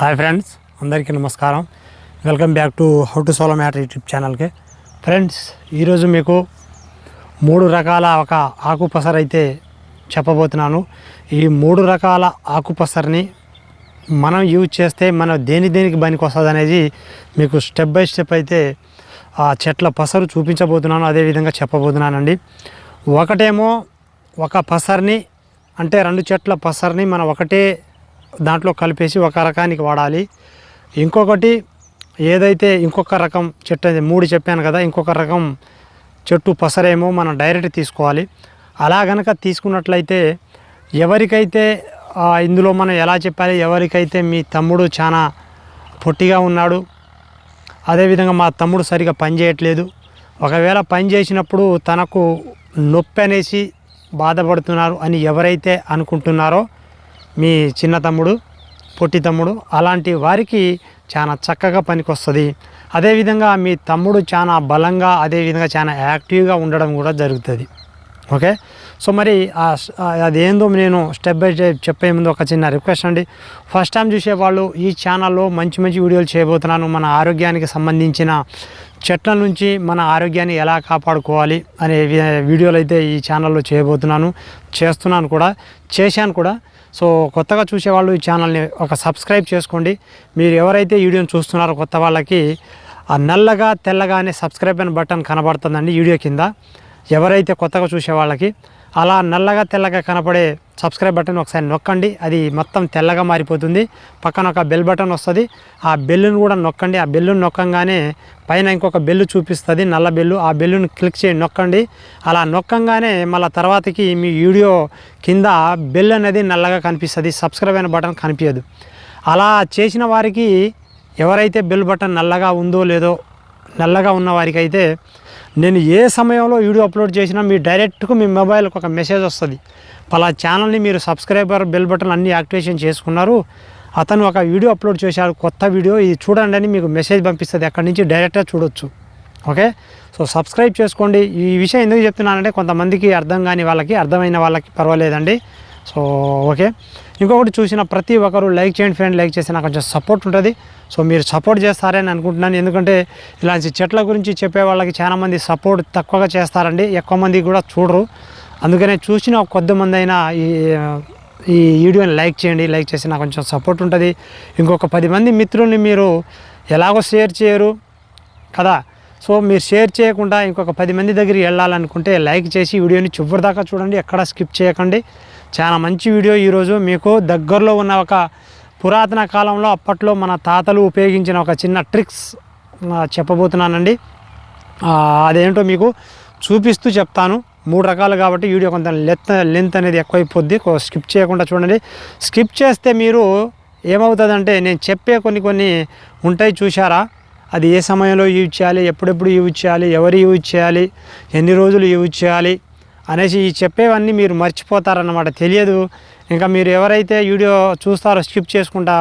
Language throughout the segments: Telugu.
హాయ్ ఫ్రెండ్స్, అందరికీ నమస్కారం. Welcome back to how to solve matter YouTube ఛానల్కి. ఫ్రెండ్స్, ఈరోజు మీకు 3 రకాల ఒక ఆకుపసర అయితే చెప్పబోతున్నాను. ఈ 3 రకాల ఆకుపసరని మనం యూజ్ చేస్తే మనం దేనికి పనికి వస్తుంది అనేది మీకు స్టెప్ బై స్టెప్ అయితే ఆ చెట్ల పసరు చూపించబోతున్నాను, అదేవిధంగా చెప్పబోతున్నానండి. ఒకటేమో ఒక పసర్ని అంటే 2 చెట్ల పసర్ని మనం ఒకటే దాంట్లో కలిపేసి ఒక రకానికి వాడాలి. ఇంకొకటి ఏదైతే ఇంకొక రకం చెట్టు అది 3 చెప్పాను కదా, ఇంకొక రకం చెట్టు పసరేమో మనం డైరెక్ట్ తీసుకోవాలి. అలా గనక తీసుకున్నట్లయితే ఎవరికైతే ఇందులో మనం ఎలా చెప్పాలి, ఎవరికైతే మీ తమ్ముడు చాలా పొట్టిగా ఉన్నాడు, అదేవిధంగా మా తమ్ముడు సరిగా పని చేయట్లేదు, ఒకవేళ పని చేసినప్పుడు తనకు నొప్పి అనేసి బాధపడుతున్నారు అని ఎవరైతే అనుకుంటున్నారో మీ చిన్న తమ్ముడు, పొట్టి తమ్ముడు, అలాంటి వారికి చాలా చక్కగా పనికి వస్తుంది. అదేవిధంగా మీ తమ్ముడు చాలా బలంగా అదేవిధంగా చాలా యాక్టివ్గా ఉండడం కూడా జరుగుతుంది. ఓకే, సో మరి అదేందో నేను స్టెప్ బై స్టెప్ చెప్పే ముందు ఒక చిన్న రిక్వెస్ట్ అండి. ఫస్ట్ టైం చూసేవాళ్ళు ఈ ఛానల్లో మంచి వీడియోలు చేయబోతున్నాను. మన ఆరోగ్యానికి సంబంధించిన చెట్ల నుంచి మన ఆరోగ్యాన్ని ఎలా కాపాడుకోవాలి అనే వీడియోలు అయితే ఈ ఛానల్లో చేస్తున్నాను కూడా, చేశాను కూడా. సో కొత్తగా చూసేవాళ్ళు ఈ ఛానల్ని ఒక సబ్స్క్రైబ్ చేసుకోండి. మీరు ఎవరైతే వీడియోని చూస్తున్నారో కొత్త వాళ్ళకి ఆ నల్లగా తెల్లగా అనే సబ్స్క్రైబ్ అనే బటన్ కనబడుతుందండి వీడియో కింద. ఎవరైతే కొత్తగా చూసే వాళ్ళకి అలా నల్లగా తెల్లగా కనపడే సబ్స్క్రైబ్ బటన్ ఒకసారి నొక్కండి, అది మొత్తం తెల్లగా మారిపోతుంది. పక్కన ఒక బెల్ బటన్ వస్తుంది, ఆ బెల్లును కూడా నొక్కండి. ఆ బెల్లును నొక్కంగానే పైన ఇంకొక బెల్లు చూపిస్తుంది, నల్ల బెల్లు. ఆ బెల్లును క్లిక్ చేయండి, నొక్కండి. అలా నొక్కంగానే మళ్ళీ తర్వాతకి మీ వీడియో కింద బెల్ అనేది నల్లగా కనిపిస్తుంది, సబ్స్క్రైబ్ అయిన బటన్ కనిపించదు. అలా చేసిన వారికి ఎవరైతే బెల్ బటన్ నల్లగా ఉందో లేదో, నల్లగా ఉన్న వారికి అయితే నేను ఏ సమయంలో వీడియో అప్లోడ్ చేసినా మీ డైరెక్ట్గా మీ మొబైల్కి ఒక మెసేజ్ వస్తుంది, పలా ఛానల్ని మీరు సబ్స్క్రైబర్ బెల్ బటన్ అన్నీ యాక్టివేషన్ చేసుకున్నారు, అతను ఒక వీడియో అప్లోడ్ చేశాడు, కొత్త వీడియో, ఇది చూడండి అని మీకు మెసేజ్ పంపిస్తుంది. అక్కడి నుంచి డైరెక్ట్గా చూడొచ్చు. ఓకే, సో సబ్స్క్రైబ్ చేసుకోండి. ఈ విషయం ఎందుకు చెప్తున్నానంటే కొంతమందికి అర్థం కాని వాళ్ళకి, అర్థమైన వాళ్ళకి పర్వాలేదండి. సో ఓకే, ఇంకొకటి చూసిన ప్రతి ఒక్కరు లైక్ చేయండి ఫ్రెండ్. లైక్ చేస్తే నాకు కొంచెం సపోర్ట్ ఉంటుంది. సో మీరు సపోర్ట్ చేస్తారని అనుకుంటున్నాను, ఎందుకంటే ఇలాంటి చెట్ల గురించి చెప్పే వాళ్ళకి చాలామంది సపోర్ట్ తక్కువగా చేస్తారండి, ఎక్కువ మంది కూడా చూడరు. అందుకనే చూసిన కొద్దిమంది అయినా ఈ వీడియోని లైక్ చేయండి. లైక్ చేసి నాకు కొంచెం సపోర్ట్ ఉంటుంది. ఇంకొక 10 మంది మిత్రుల్ని మీరు ఎలాగో షేర్ చేయరు కదా, సో మీరు షేర్ చేయకుండా ఇంకొక 10 మంది దగ్గరికి వెళ్ళాలనుకుంటే లైక్ చేసి వీడియోని చివరి దాకా చూడండి, ఎక్కడ స్కిప్ చేయకండి. చాలా మంచి వీడియో ఈరోజు మీకు దగ్గరలో ఉన్న ఒక పురాతన కాలంలో అప్పట్లో మన తాతలు ఉపయోగించిన ఒక చిన్న ట్రిక్స్ చెప్పబోతున్నానండి. అదేంటో మీకు చూపిస్తూ చెప్తాను. 3 రకాలు కాబట్టి వీడియో కొంత లెంత్ అనేది ఎక్కువైపోద్ది, స్కిప్ చేయకుండా చూడండి. స్కిప్ చేస్తే మీరు ఏమవుతుందంటే నేను చెప్పే కొన్ని ఉంటాయి చూసారా, అది ఏ సమయంలో యూజ్ చేయాలి, ఎప్పుడెప్పుడు యూజ్ చేయాలి, ఎవరు యూజ్ చేయాలి, ఎన్ని రోజులు యూజ్ చేయాలి అనేసి ఈ చెప్పేవన్నీ మీరు మర్చిపోతారన్నమాట, తెలియదు. ఇంకా మీరు ఎవరైతే వీడియో చూస్తారో స్కిప్ చేసుకుంటా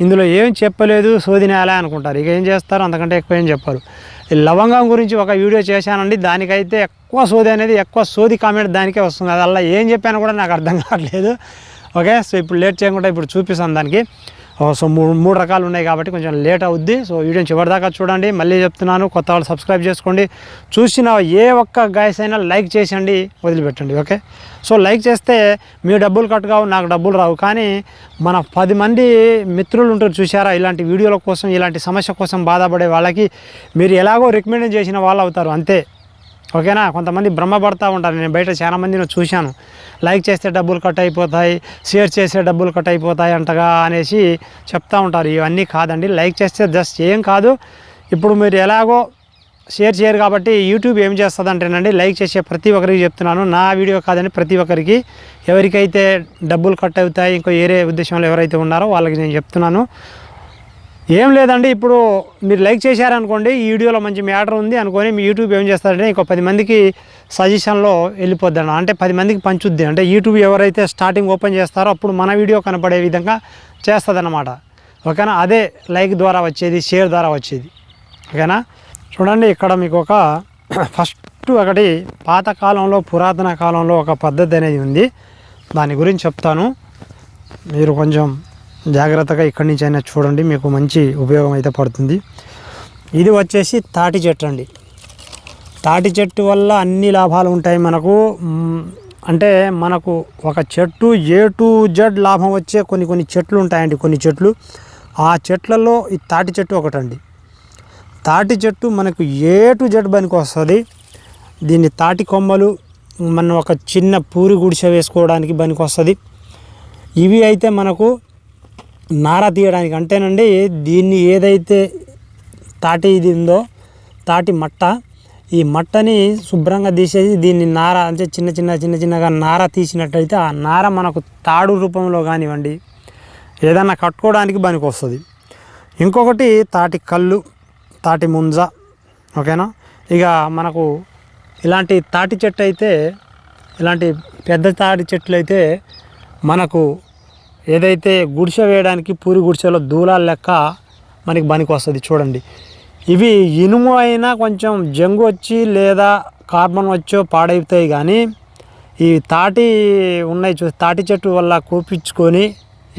ఇందులో ఏం చెప్పలేదు సోదినేలా అనుకుంటారు. ఇక ఏం చేస్తారు, అంతకంటే ఎక్కువ ఏం చెప్పారు. ఈ లవంగం గురించి ఒక వీడియో చేశానండి, దానికైతే ఎక్కువ సోది అనేది, ఎక్కువ సోది కామెంట్ దానికే వస్తుంది. అది అలా ఏం చెప్పాను కూడా నాకు అర్థం కావట్లేదు. ఓకే, సో ఇప్పుడు లేట్ చేయకుండా ఇప్పుడు చూపిస్తాను దానికి. సో 3 రకాలు ఉన్నాయి కాబట్టి కొంచెం లేట్ అవుద్ది. సో వీడియోని చివరిదాకా చూడండి. మళ్ళీ చెప్తున్నాను, కొత్త వాళ్ళు సబ్స్క్రైబ్ చేసుకోండి. చూసిన ఏ ఒక్క గాయస్ అయినా లైక్ చేసండి, వదిలిపెట్టండి. ఓకే, సో లైక్ చేస్తే మీ డబ్బులు కట్ కావు, నాకు డబ్బులు రావు. కానీ మన 10 మంది మిత్రులు ఉంటారు చూసారా, ఇలాంటి వీడియోల కోసం, ఇలాంటి సమస్య కోసం బాధపడే వాళ్ళకి మీరు ఎలాగో రికమెండ్ చేసిన వాళ్ళు అవుతారు అంతే. ఓకేనా, కొంతమంది భ్రమపడతా ఉంటారు. నేను బయట చాలా మందిని చూశాను, లైక్ చేస్తే డబ్బులు కట్ అయిపోతాయి, షేర్ చేస్తే డబ్బులు కట్ అయిపోతాయి అంటగా అనేసి చెప్తూ ఉంటారు. ఇవన్నీ కాదండి. లైక్ చేస్తే జస్ట్ ఏం కాదు. ఇప్పుడు మీరు ఎలాగో షేర్ చేయరు కాబట్టి యూట్యూబ్ ఏం చేస్తుంది అంటేనండి, లైక్ చేసే ప్రతి ఒక్కరికి చెప్తున్నాను, నా వీడియో కాదని ప్రతి ఒక్కరికి, ఎవరికైతే డబ్బులు కట్ అవుతాయి ఇంకో వేరే ఉద్దేశంలో ఎవరైతే ఉన్నారో వాళ్ళకి నేను చెప్తున్నాను. ఏం లేదండి, ఇప్పుడు మీరు లైక్ చేశారనుకోండి, ఈ వీడియోలో మంచి మ్యాటర్ ఉంది అనుకొని మీ యూట్యూబ్ ఏం చేస్తారంటే ఇంకో 10 మందికి సజెషన్లో వెళ్ళిపోద్ది, అంటే 10 మందికి పంచుద్ది. అంటే యూట్యూబ్ ఎవరైతే స్టార్టింగ్ ఓపెన్ చేస్తారో అప్పుడు మన వీడియో కనపడే విధంగా చేస్తుంది అన్నమాట. ఓకేనా, అదే లైక్ ద్వారా వచ్చేది, షేర్ ద్వారా వచ్చేది. ఓకేనా, చూడండి ఇక్కడ మీకు ఒక ఫస్ట్ ఒకటి పాతకాలంలో, పురాతన కాలంలో ఒక పద్ధతి అనేది ఉంది, దాని గురించి చెప్తాను. మీరు కొంచెం జాగ్రత్తగా ఇక్కడి నుంచి అయినా చూడండి, మీకు మంచి ఉపయోగం అయితే పడుతుంది. ఇది వచ్చేసి తాటి చెట్టు అండి. తాటి చెట్టు వల్ల అన్ని లాభాలు ఉంటాయి మనకు. అంటే మనకు ఒక చెట్టు A to Z లాభం వచ్చే కొన్ని చెట్లు ఉంటాయండి. కొన్ని చెట్లు, ఆ చెట్లలో ఈ తాటి చెట్టు ఒకటండి. తాటి చెట్టు మనకు A to Z పనికి వస్తుంది. దీన్ని తాటి కొమ్మలు మనం ఒక చిన్న పూరి గుడిసె వేసుకోవడానికి పనికి వస్తుంది. ఇవి అయితే మనకు నార తీయడానికి అంటేనండి, దీన్ని ఏదైతే తాటి ఇది ఉందో తాటి మట్ట, ఈ మట్టని శుభ్రంగా తీసేసి దీన్ని నార అంటే చిన్నగా నార తీసినట్లయితే ఆ నార మనకు తాడు రూపంలో కానివ్వండి ఏదన్నా కట్టుకోవడానికి పనికి వస్తుంది. ఇంకొకటి తాటి కళ్ళు, తాటి ముంజ. ఓకేనా. ఇక మనకు ఇలాంటి తాటి చెట్టు అయితే, ఇలాంటి పెద్ద తాటి చెట్లు అయితే మనకు ఏదైతే గుడిసె వేయడానికి పూరి గుడిసెలో దూలాల లెక్క మనకి పనికి వస్తుంది. చూడండి, ఇవి ఇనుము అయినా కొంచెం జంగు వచ్చి లేదా కార్బన్ వచ్చో పాడైపోతాయి, కానీ ఈ తాటి ఉన్నాయి తాటి చెట్టు వల్ల కూపించుకొని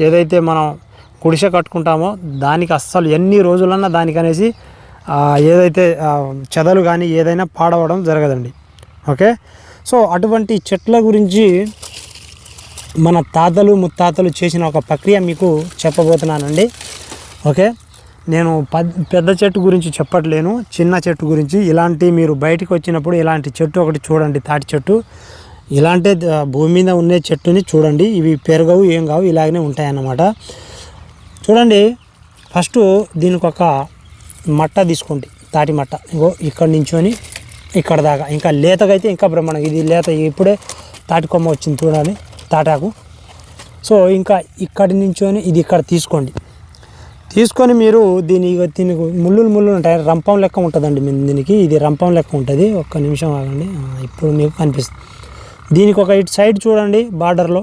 ఏదైతే మనం గుడిసె కట్టుకుంటామో దానికి అస్సలు ఎన్ని రోజులన్నా దానికనేసి ఏదైతే చెదలు కానీ ఏదైనా పాడవడం జరగదండి. ఓకే. సో అటువంటి చెట్ల గురించి మన తాతలు ముత్తాతలు చేసిన ఒక ప్రక్రియ మీకు చెప్పబోతున్నానండి. ఓకే. నేను పెద్ద చెట్టు గురించి చెప్పట్లేను, చిన్న చెట్టు గురించి. ఇలాంటి మీరు బయటికి వచ్చినప్పుడు ఇలాంటి చెట్టు ఒకటి చూడండి, తాటి చెట్టు. ఇలాంటి భూమి మీద ఉండే చెట్టుని చూడండి. ఇవి పెరగవు, ఏం కావు, ఇలాగనే ఉంటాయన్నమాట. చూడండి, ఫస్ట్ దీనికి ఒక మట్ట తీసుకోండి, తాటి మట్ట. ఇగో ఇక్కడ నుంచొని ఇక్కడ దాకా, ఇంకా లేతకైతే ఇంకా బ్రహ్మాండంగా. ఇది లేత ఇప్పుడే తాటి కొమ్మ వచ్చింది చూడాలి, తాటాకు. సో ఇంకా ఇక్కడి నుంచొని ఇది ఇక్కడ తీసుకోండి. తీసుకొని మీరు దీనికి ముళ్ళు ఉంటాయి, రంపం లెక్క ఉంటుందండి దీనికి. ఇది రంపం లెక్క ఉంటుంది. ఒక్క నిమిషం ఆగండి, ఇప్పుడు మీకు కనిపిస్తుంది. దీనికి ఒక ఇటు సైడ్ చూడండి, బార్డర్లో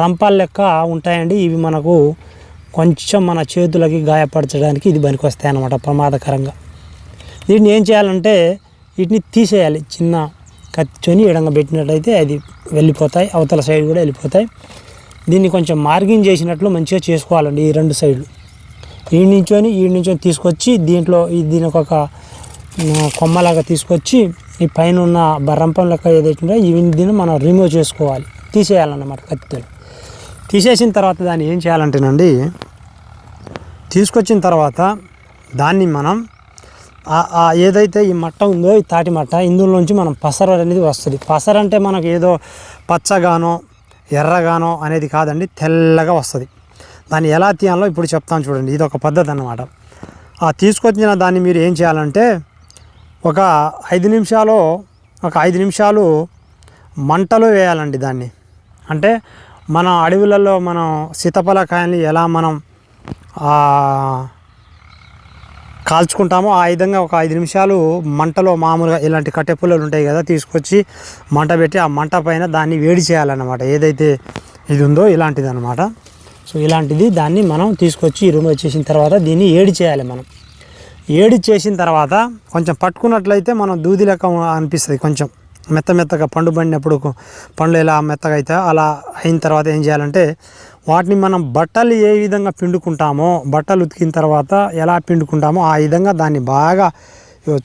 రంపాల లెక్క ఉంటాయండి. ఇవి మనకు కొంచెం మన చేతులకి గాయపరచడానికి ఇది పనికి వస్తాయి అన్నమాట, ప్రమాదకరంగా. వీటిని ఏం చేయాలంటే వీటిని తీసేయాలి. చిన్న కత్తిని ఎడంగా పెట్టినట్లయితే అది వెళ్ళిపోతాయి, అవతల సైడ్ కూడా వెళ్ళిపోతాయి. దీన్ని కొంచెం మార్కింగ్ చేసినట్లు మంచిగా చేసుకోవాలండి. ఈ రెండు సైడ్లు ఈ నుంచొని తీసుకొచ్చి దీంట్లో దీనికి ఒక కొమ్మలాగా తీసుకొచ్చి ఈ పైన ఉన్న రంపం లెక్క ఏదైతే దీన్ని మనం రిమూవ్ చేసుకోవాలి, తీసేయాలన్నమాట కత్తితో. తీసేసిన తర్వాత దాన్ని ఏం చేయాలంటేనండి, తీసుకొచ్చిన తర్వాత దాన్ని మనం ఏదైతే ఈ మట్ట ఉందో ఈ తాటి మట్ట, ఇందులోంచి మనం పసరు అనేది వస్తుంది. పసరు అంటే మనకు ఏదో పచ్చగానో ఎర్రగానో అనేది కాదండి, తెల్లగా వస్తుంది. దాన్ని ఎలా తీయాలో ఇప్పుడు చెప్తాను చూడండి. ఇది ఒక పద్ధతి అన్నమాట. తీసుకొచ్చిన దాన్ని మీరు ఏం చేయాలంటే ఒక 5 నిమిషాలు మంటలో వేయాలండి దాన్ని. అంటే మన అడవులలో మనం సీతాఫలకాయని ఎలా మనం కాల్చుకుంటామో ఆ విధంగా ఒక 5 నిమిషాలు మంటలో, మామూలుగా ఇలాంటి కట్టె పుల్లలు ఉంటాయి కదా, తీసుకొచ్చి మంట పెట్టి ఆ మంట పైన దాన్ని వేడి చేయాలన్నమాట. ఏదైతే ఇది ఉందో ఇలాంటిది అనమాట. సో ఇలాంటిది దాన్ని మనం తీసుకొచ్చి రిమూవ్ చేసిన తర్వాత దీన్ని ఏడి చేయాలి. మనం ఏడి చేసిన తర్వాత కొంచెం పట్టుకున్నట్లయితే మనం దూది లెక్క అనిపిస్తుంది. కొంచెం మెత్తగా పండు పండినప్పుడు పండ్లు ఎలా మెత్తగా అయితే అలా అయిన తర్వాత ఏం చేయాలంటే వాటిని మనం బట్టలు ఏ విధంగా పిండుకుంటామో, బట్టలు ఉతికిన తర్వాత ఎలా పిండుకుంటామో ఆ విధంగా దాన్ని బాగా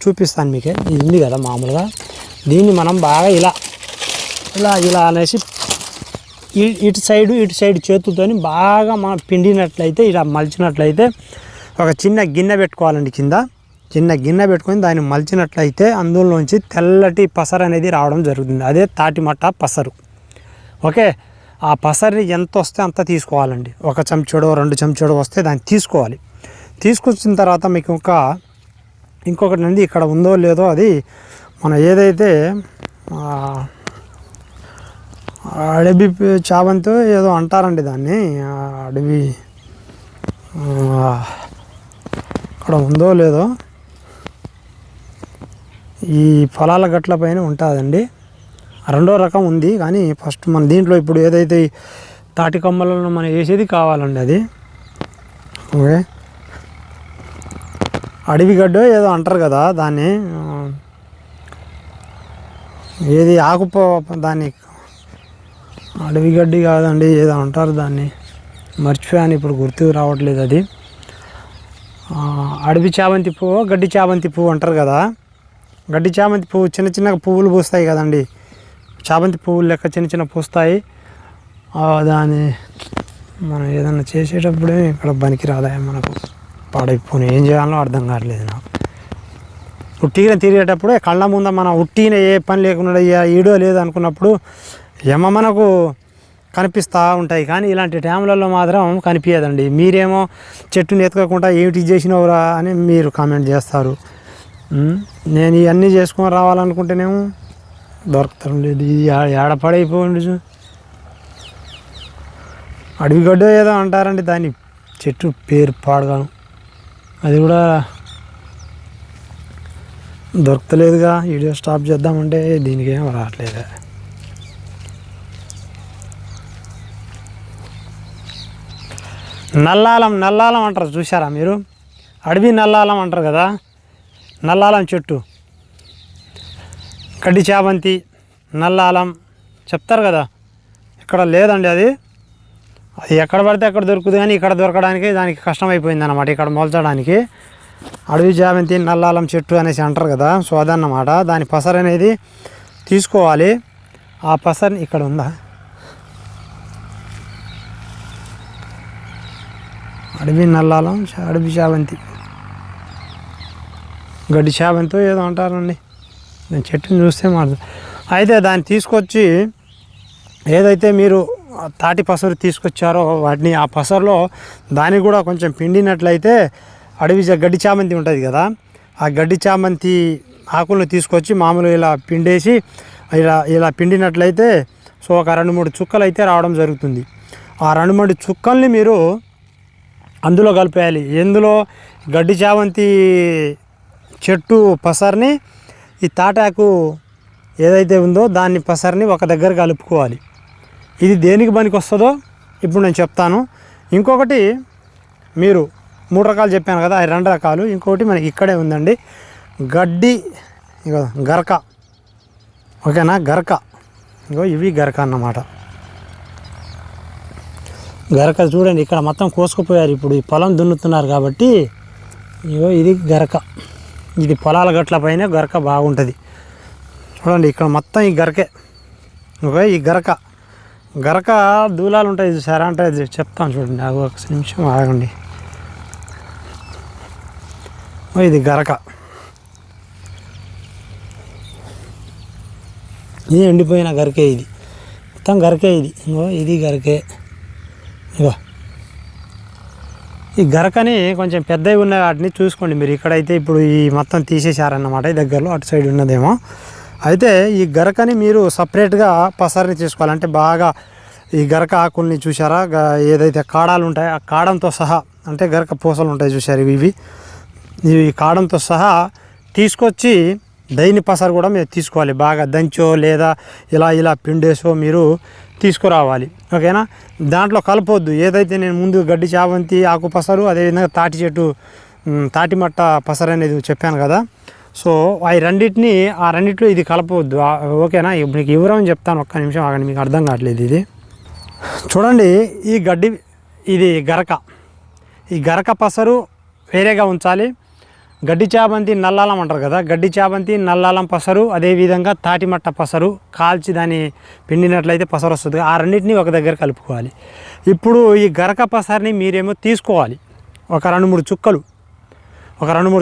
చూపిస్తాను మీకు. ఇది ఉంది కదా మామూలుగా, దీన్ని మనం బాగా ఇలా అనేసి ఇటు సైడ్ చేతులతోని బాగా మనం పిండినట్లయితే, ఇలా మలిచినట్లయితే ఒక చిన్న గిన్నె పెట్టుకోవాలండి. కింద చిన్న గిన్నె పెట్టుకొని దాన్ని మలిచినట్లయితే అందులోంచి తెల్లటి పసరు అనేది రావడం జరుగుతుంది. అదే తాటి మట్ట పసరు. ఓకే. ఆ పసరిని ఎంత వస్తే అంత తీసుకోవాలండి. 1 చెంచాడో 2 చెంచాడో వస్తే దాన్ని తీసుకోవాలి. తీసుకొచ్చిన తర్వాత మీకు ఇంకొకటి నుండి ఇక్కడ ఉందో లేదో, అది మనం ఏదైతే అడవి చావంతో ఏదో అంటారండి దాన్ని, అడవి ఇక్కడ ఉందో లేదో, ఈ పొలాల గట్ల పైన ఉంటుందండి. రెండో రకం ఉంది, కానీ ఫస్ట్ మన దీంట్లో ఇప్పుడు ఏదైతే తాటి కొమ్మలను మనం వేసేది కావాలండి అది. ఓకే. అడవి గడ్డ ఏదో అంటారు కదా దాన్ని, ఏది దాన్ని అడవి గడ్డి కాదండి, ఏదో అంటారు దాన్ని. మర్చిపోయాను, ఇప్పుడు గుర్తుకు రావట్లేదు అది. అడవి చామంతి పువ్వు, గడ్డి చామంతి పువ్వు అంటారు కదా. గడ్డి చామంతి పువ్వు చిన్న చిన్నగా పువ్వులు పూస్తాయి కదండి, చామంతి పువ్వులు లెక్క చిన్న చిన్న పూస్తాయి. దాన్ని మనం ఏదన్నా చేసేటప్పుడే ఇక్కడ పనికి రాదాయి, మనకు పాడైపోయి ఏం చేయాలో అర్థం కావట్లేదు నాకు. ఉట్టిగా తిరిగేటప్పుడే కళ్ళ ముంద మనం ఉట్టిన ఏ పని లేకుండా ఈడో లేదు అనుకున్నప్పుడు మనకు కనిపిస్తూ ఉంటాయి, కానీ ఇలాంటి టైంలలో మాత్రం కనిపించదండి. మీరేమో చెట్టుని ఎత్తుకోకుండా ఏమిటి చేసినవురా అని మీరు కామెంట్ చేస్తారు. నేను ఇవన్నీ చేసుకొని రావాలనుకుంటేనేమో దొరకటం లేదు. ఇది ఏడపడైపోండి. అడవిగడ్డ ఏదో అంటారండి దాన్ని, చెట్టు పేరు పాడగాను, అది కూడా దొరకలేదుగా. వీడియో స్టాప్ చేద్దామంటే దీనికి ఏం రావట్లేదు. నల్లాలం అంటారు చూసారా మీరు, అడవి నల్లాలం అంటారు కదా. నల్లాలం చెట్టు, గడ్డి చామంతి, నల్లాలం చెప్తారు కదా. ఇక్కడ లేదండి అది ఎక్కడ పడితే అక్కడ దొరుకుతుంది, కానీ ఇక్కడ దొరకడానికి దానికి కష్టమైపోయింది అన్నమాట. ఇక్కడ మొలచడానికి అడవి చామంతి నల్లాలం చెట్టు అనేసి అంటారు కదా. సో అదన్నమాట, దాని పసరు అనేది తీసుకోవాలి. ఆ పసరుని ఇక్కడ ఉందా, అడవి నల్లాలం, అడవి చామంతి, గడ్డి చామంతి ఏదో అంటారండి. దాని చెట్టుని చూస్తే మాట. అయితే దాన్ని తీసుకొచ్చి ఏదైతే మీరు తాటి పసరు తీసుకొచ్చారో వాటిని, ఆ పసరులో దాన్ని కూడా కొంచెం పిండినట్లయితే గడ్డి చామంతి ఉంటుంది కదా, ఆ గడ్డి చామంతి ఆకులను తీసుకొచ్చి మామూలుగా ఇలా పిండేసి ఇలా పిండినట్లయితే సో ఒక 2-3 చుక్కలు అయితే రావడం జరుగుతుంది. ఆ 2-3 చుక్కల్ని మీరు అందులో కలిపేయాలి. ఎందులో, గడ్డి చామంతి చెట్టు పసర్ని ఈ తాటాకు ఏదైతే ఉందో దాన్ని పసర్ని ఒక దగ్గర కలుపుకోవాలి. ఇది దేనికి పనికి వస్తుందో ఇప్పుడు నేను చెప్తాను. ఇంకొకటి, మీరు 3 రకాలు చెప్పాను కదా, అవి 2 రకాలు. ఇంకొకటి మనకి ఇక్కడే ఉందండి, గడ్డి గరక. ఓకేనా, గరక. ఇవి గరక అన్నమాట. గరక చూడండి, ఇక్కడ మొత్తం కోసుకుపోయారు. ఇప్పుడు ఈ పొలం దున్నుతున్నారు కాబట్టి ఇది గరక. ఇది పొలాల గట్ల పైన గరక బాగుంటుంది. చూడండి ఇక్కడ మొత్తం ఈ గరకే. ఓకే, ఈ గరక దూలాలు ఉంటాయి చూసారా, అంటే చెప్తాను చూడండి, ఒక నిమిషం ఆగండి. ఇది గరక, ఇది ఎండిపోయిన గరకే. ఇది మొత్తం గరకే. ఇది గరకే. ఈ గరకని కొంచెం పెద్దవి ఉన్న వాటిని చూసుకోండి మీరు. ఇక్కడైతే ఇప్పుడు ఈ మొత్తం తీసేశారన్నమాట, ఈ దగ్గరలో అటు సైడ్ ఉన్నదేమో. అయితే ఈ గరకని మీరు సపరేట్గా పసరిని తీసుకోవాలి. అంటే బాగా ఈ గరక ఆకుల్ని చూసారా, ఏదైతే కాడాలు ఉంటాయో ఆ కాడంతో సహా, అంటే గరక పూసలు ఉంటాయి చూసారు, ఇవి కాడంతో సహా తీసుకొచ్చి దైని పసరు కూడా మీరు తీసుకోవాలి. బాగా దంచో లేదా ఇలా పిండేసో మీరు తీసుకురావాలి. ఓకేనా, దాంట్లో కలపొద్దు. ఏదైతే నేను ముందు గడ్డి చామంతి ఆకు పసరు, అదేవిధంగా తాటి చెట్టు తాటి మట్ట పసరు అనేది చెప్పాను కదా. సో ఆ రెండింటిలో ఇది కలపవద్దు. ఓకేనా, మీకు వివరం చెప్తాను, ఒక్క నిమిషం ఆగండి, మీకు అర్థం కావట్లేదు. ఇది చూడండి, ఇది గరక. ఈ గరక పసరు వేరేగా ఉంచాలి. గడ్డి చామంతి నల్లాలం అంటారు కదా, గడ్డి చామంతి నల్లాలం పసరు, అదేవిధంగా తాటిమట్ట పసరు కాల్చి దాన్ని పిండినట్లయితే పసరు వస్తుంది. ఆ రెండింటిని ఒక దగ్గర కలుపుకోవాలి. ఇప్పుడు ఈ గరక పసరిని మీరేమో తీసుకోవాలి, ఒక 2-3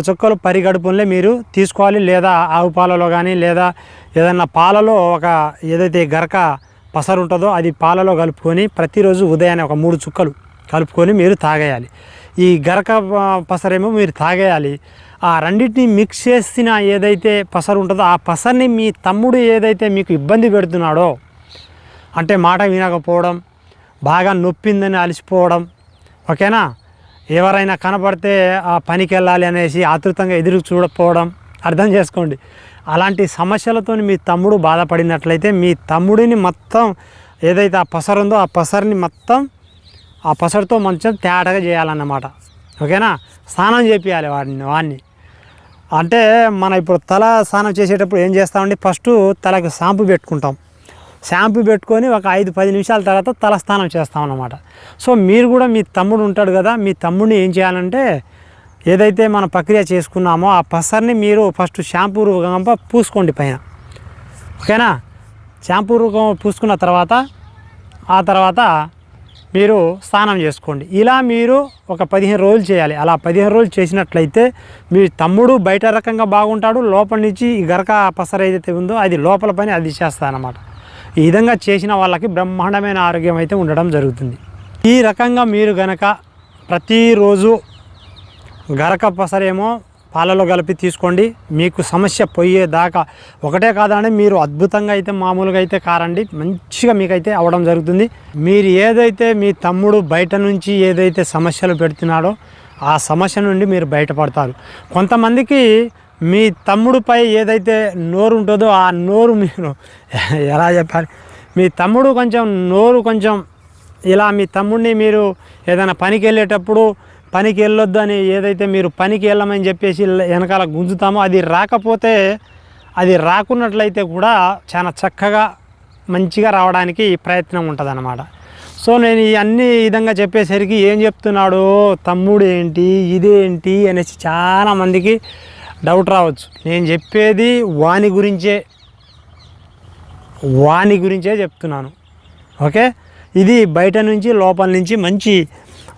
చుక్కలు పరిగడుపులే మీరు తీసుకోవాలి. లేదా ఆవు పాలలో కానీ లేదా ఏదన్నా పాలలో ఏదైతే గరక పసరు ఉంటుందో అది పాలలో కలుపుకొని ప్రతిరోజు ఉదయాన్నే ఒక 3 చుక్కలు కలుపుకొని మీరు తాగేయాలి. ఈ గరక పసరేమో మీరు తాగేయాలి. ఆ రెండింటిని మిక్స్ చేసిన ఏదైతే పసరు ఉంటుందో ఆ పసర్ని మీ తమ్ముడు ఏదైతే మీకు ఇబ్బంది పెడుతున్నాడో, అంటే మాట వినకపోవడం, బాగా నొప్పిందని అలసిపోవడం, ఓకేనా, ఎవరైనా కనపడితే ఆ పనికి వెళ్ళాలి అనేసి ఆతృతంగా ఎదురు చూడకపోవడం, అర్థం చేసుకోండి. అలాంటి సమస్యలతో మీ తమ్ముడు బాధపడినట్లయితే మీ తమ్ముడిని మొత్తం ఏదైతే ఆ పసరు ఉందో ఆ పసరుని మొత్తం ఆ పసరుతో మంచిగా తేటగా చేయాలన్నమాట. ఓకేనా, స్నానం చేపియాలి వాడిని. అంటే మన ఇప్పుడు తల స్నానం చేసేటప్పుడు ఏం చేస్తామండి, ఫస్ట్ తలకి షాంపూ పెట్టుకుంటాం. షాంపూ పెట్టుకొని ఒక 5-10 నిమిషాల తర్వాత తలస్నానం చేస్తామన్నమాట. సో మీరు కూడా మీ తమ్ముడు ఉంటాడు కదా, మీ తమ్ముడిని ఏం చేయాలంటే ఏదైతే మనం ప్రక్రియ చేసుకున్నామో ఆ పసర్ని మీరు ఫస్ట్ షాంపూ రూపంగా పూసుకోండి పైన, ఓకేనా. షాంపూ రూపం పూసుకున్న తర్వాత ఆ తర్వాత మీరు స్నానం చేసుకోండి. ఇలా మీరు ఒక 15 రోజులు చేయాలి. అలా 15 రోజులు చేసినట్లయితే మీ తమ్ముడు బయట రకంగా బాగుంటాడు, లోపల నుంచి ఈ గరక పసర ఏదైతే ఉందో అది లోపల పని అది చేస్తారన్నమాట. ఈ విధంగా చేసిన వాళ్ళకి బ్రహ్మాండమైన ఆరోగ్యం అయితే ఉండడం జరుగుతుంది. ఈ రకంగా మీరు గనక ప్రతిరోజు గరక పసరేమో పాలలో కలిపి తీసుకోండి. మీకు సమస్య పోయేదాకా ఒకటే కాదండి, మీరు అద్భుతంగా అయితే మామూలుగా అయితే కారండి, మంచిగా మీకైతే అవ్వడం జరుగుతుంది. మీరు ఏదైతే మీ తమ్ముడు బయట నుంచి ఏదైతే సమస్యలు పెడుతున్నాడో ఆ సమస్య నుండి మీరు బయటపడతారు. కొంతమందికి మీ తమ్ముడిపై ఏదైతే నోరు ఉంటుందో ఆ నోరు మీరు ఎలా చెప్పాలి, మీ తమ్ముడు కొంచెం ఇలా మీ తమ్ముడిని మీరు ఏదైనా పనికి వెళ్ళేటప్పుడు పనికి వెళ్ళొద్దు అని ఏదైతే మీరు పనికి వెళ్ళమని చెప్పేసి వెనకాల గుంజుతామో అది రాకపోతే, అది రాకున్నట్లయితే కూడా చాలా చక్కగా మంచిగా రావడానికి ప్రయత్నం ఉంటుందన్నమాట. సో నేను ఈ అన్ని విధంగా చెప్పేసరికి ఏం చెప్తున్నాడు తమ్ముడు ఏంటి ఇదేంటి అనేసి చాలామందికి డౌట్ రావచ్చు. నేను చెప్పేది వాని గురించే చెప్తున్నాను, ఓకే. ఇది బయట నుంచి లోపల నుంచి మంచి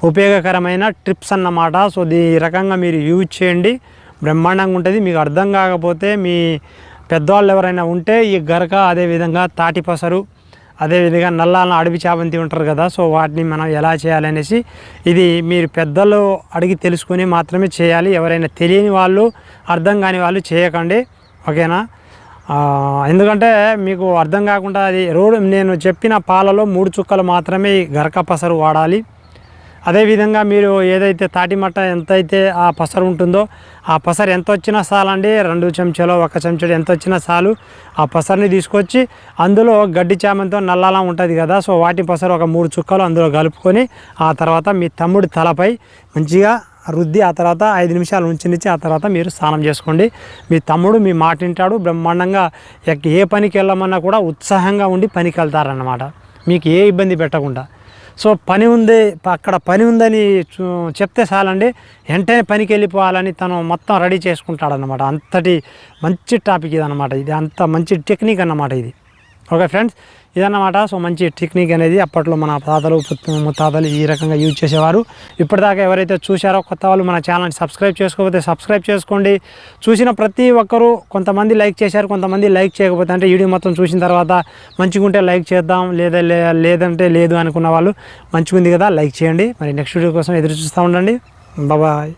ఉపయోగకరమైన ట్రిప్స్ అన్నమాట. సో ఈ రకంగా మీరు యూజ్ చేయండి, బ్రహ్మాండంగా ఉంటుంది. మీకు అర్థం కాకపోతే మీ పెద్దవాళ్ళు ఎవరైనా ఉంటే ఈ గరక, అదేవిధంగా తాటి పసరు, అదేవిధంగా నల్ల అడవి చామంతి ఉంటారు కదా, సో వాటిని మనం ఎలా చేయాలనేసి ఇది మీరు పెద్దలు అడిగి తెలుసుకొని మాత్రమే చేయాలి. ఎవరైనా తెలియని వాళ్ళు, అర్థం కాని వాళ్ళు చేయకండి, ఓకేనా. ఎందుకంటే మీకు అర్థం కాకుండా అది నేను చెప్పిన పాలలో 3 చుక్కలు మాత్రమే గరక పసరు వాడాలి. అదేవిధంగా మీరు ఏదైతే తాటి మట్ట ఎంతైతే ఆ పసరు ఉంటుందో ఆ పసరు ఎంత వచ్చినా చాలండి, 2 చెంచాలు 1 చెంచాడు ఎంత వచ్చినా చాలు. ఆ పసరుని తీసుకొచ్చి అందులో గడ్డి చామంతో నల్లలా ఉంటుంది కదా, సో వాటి పసరు ఒక 3 చుక్కలు అందులో కలుపుకొని ఆ తర్వాత మీ తమ్ముడి తలపై మంచిగా రుద్ది ఆ తర్వాత 5 నిమిషాలు ఉంచి ఆ తర్వాత మీరు స్నానం చేసుకోండి. మీ తమ్ముడు మీ మాట వింటాడు, బ్రహ్మాండంగా ఏ పనికి వెళ్ళమన్నా కూడా ఉత్సాహంగా ఉండి పనికి వెళ్తారన్నమాట, మీకు ఏ ఇబ్బంది పెట్టకుండా. సో పని ఉంది, అక్కడ పని ఉందని చెప్తే చాలండి, వెంటనే పనికి వెళ్ళిపోవాలని తను మొత్తం రెడీ చేసుకుంటాడనమాట. అంతటి మంచి టాపిక్ ఇది అనమాట, ఇది అంత మంచి టెక్నిక్ అన్నమాట ఇది, ఓకే ఫ్రెండ్స్. ఇదన్నమాట. సో మంచి టెక్నిక్ అనేది అప్పట్లో మన తాతలు ముత్తాతలు ఈ రకంగా యూజ్ చేసేవారు. ఇప్పటిదాకా ఎవరైతే చూశారో కొత్త వాళ్ళు మన ఛానల్ని సబ్స్క్రైబ్ చేసుకోకపోతే సబ్స్క్రైబ్ చేసుకోండి. చూసిన ప్రతి ఒక్కరూ కొంతమంది లైక్ చేశారు, కొంతమంది లైక్ చేయకపోతే, అంటే వీడియో మొత్తం చూసిన తర్వాత మంచిగా ఉంటే లైక్ చేద్దాం, లేదంటే లేదు అనుకున్న వాళ్ళు మంచిగా ఉంది కదా లైక్ చేయండి. మరి నెక్స్ట్ వీడియో కోసం ఎదురు చూస్తూ ఉండండి. బాయ్.